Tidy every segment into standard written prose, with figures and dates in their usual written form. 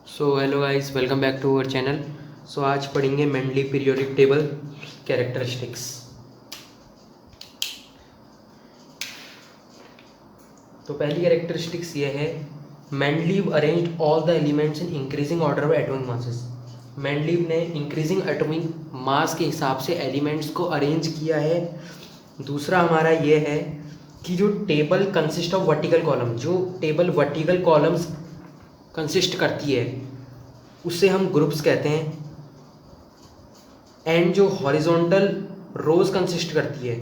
So hello guys, welcome back to our channel. So आज पढ़ेंगे Mendeleev periodic table characteristics. तो पहली characteristics ये है, Mendeleev arranged all the elements in increasing order of atomic masses. Mendeleev ने increasing atomic mass के हिसाब से एलिमेंट्स को अरेंज किया है। दूसरा हमारा ये है कि जो table consist of vertical column, जो टेबल वर्टिकल कॉलम्स कंसिस्ट करती है उससे हम ग्रुप्स कहते हैं, एंड जो हॉरिजॉन्टल रोज कंसिस्ट करती है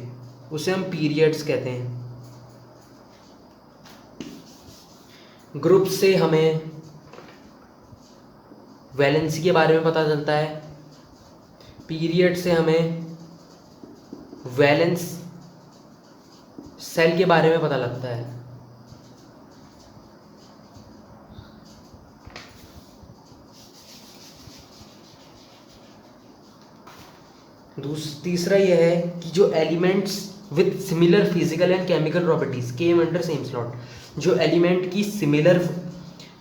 उसे हम पीरियड्स कहते हैं। ग्रुप से हमें वैलेंसी के बारे में पता चलता है, पीरियड से हमें वैलेंस सेल के बारे में पता लगता है। तीसरा यह है कि जो elements with similar physical and chemical properties came under same slot, जो एलिमेंट की similar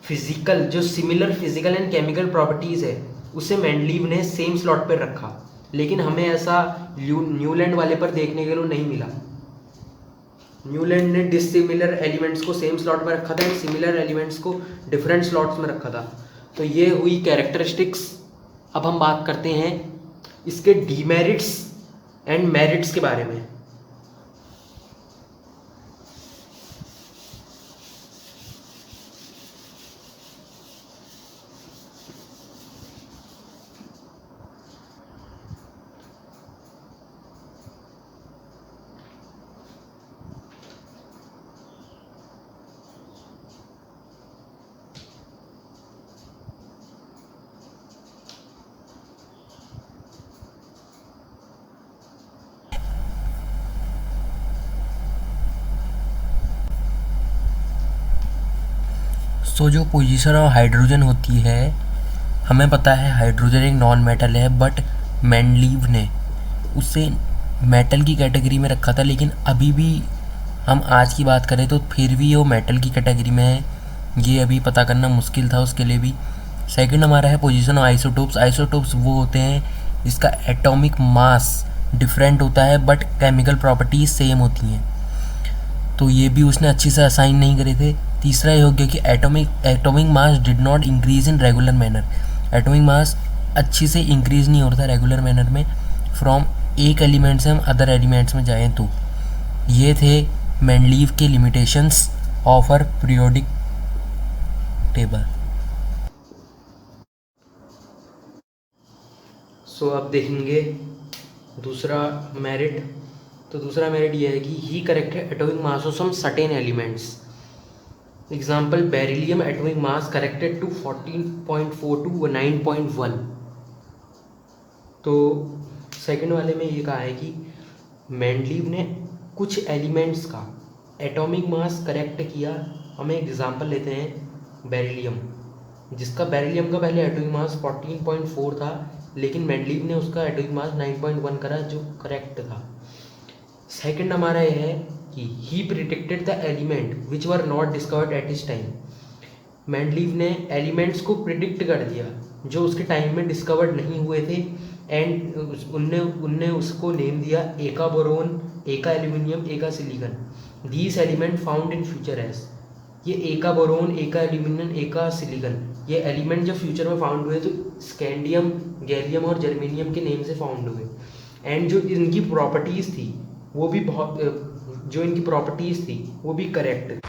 physical and chemical properties है उसे मेंडलीव ने सेम स्लॉट पर रखा, लेकिन हमें ऐसा न्यूलैंड वाले पर देखने के लिए नहीं मिला। न्यूलैंड ने डिसिमिलर एलिमेंट्स को सेम स्लॉट में रखा था एंड सिमिलर एलिमेंट्स को डिफरेंट स्लॉट्स में रखा था। तो ये हुई कैरेक्टरिस्टिक्स। अब हम बात करते हैं इसके डीमेरिट्स एंड मेरिट्स के बारे में। सो जो पोजीशन ऑफ हाइड्रोजन होती है, हमें पता है हाइड्रोजन एक नॉन मेटल है, बट मेंडलीव ने उसे मेटल की कैटेगरी में रखा था। लेकिन अभी भी हम आज की बात करें तो फिर भी वो मेटल की कैटेगरी में है, ये अभी पता करना मुश्किल था उसके लिए भी। सेकंड हमारा है पोजीशन ऑफ आइसोटोप्स। आइसोटोप्स वो होते हैं जिसका एटॉमिक मास डिफरेंट होता है बट केमिकल प्रॉपर्टीज सेम होती हैं, तो ये भी उसने अच्छे से असाइन नहीं करे थे। तीसरा ये हो गया कि atomic mass did not increase in regular manner. Atomic mass अच्छे से इंक्रीज नहीं होता रेगुलर मैनर में फ्रॉम एक एलिमेंट से हम अदर एलिमेंट्स में जाएं तो। ये थे मेंडलीव के limitations of our periodic table. So अब देखेंगे दूसरा मेरिट। तो दूसरा मेरिट यह है कि he corrected atomic mass of some certain elements. Example, beryllium atomic mass corrected to 14.4 to 9.1। तो सेकंड वाले में ये कहा है कि मेंडलीव ने कुछ एलिमेंट्स का एटॉमिक मास करेक्ट किया। हम एक एग्जाम्पल लेते हैं बेरिलियम, जिसका बेरिलियम का पहले एटॉमिक मास 14.4 था, लेकिन मेंडलीव ने उसका एटॉमिक मास 9.1 करा, जो करेक्ट था। सेकंड हमारा यह है कि he predicted the element which were not discovered at his time. Mendeleev ने एलिमेंट्स को प्रिडिक्ट कर दिया जो उसके टाइम में डिस्कवर्ड नहीं हुए थे, एंड उनने उसको नेम दिया एका बोरोन, एका एल्यूमिनियम, एका silicon. These element found in future age, ये एका बोरोन, एका एल्यूमिनियम, एका सिलिकॉन, ये एलिमेंट जब फ्यूचर में फाउंड हुए तो स्कैंडियम, गैलियम और जर्मेनियम के नेम से फाउंड हुए। एंड जो इनकी प्रॉपर्टीज़ थी वो भी बहुत, जो इनकी प्रॉपर्टीज़ थी वो भी करेक्ट।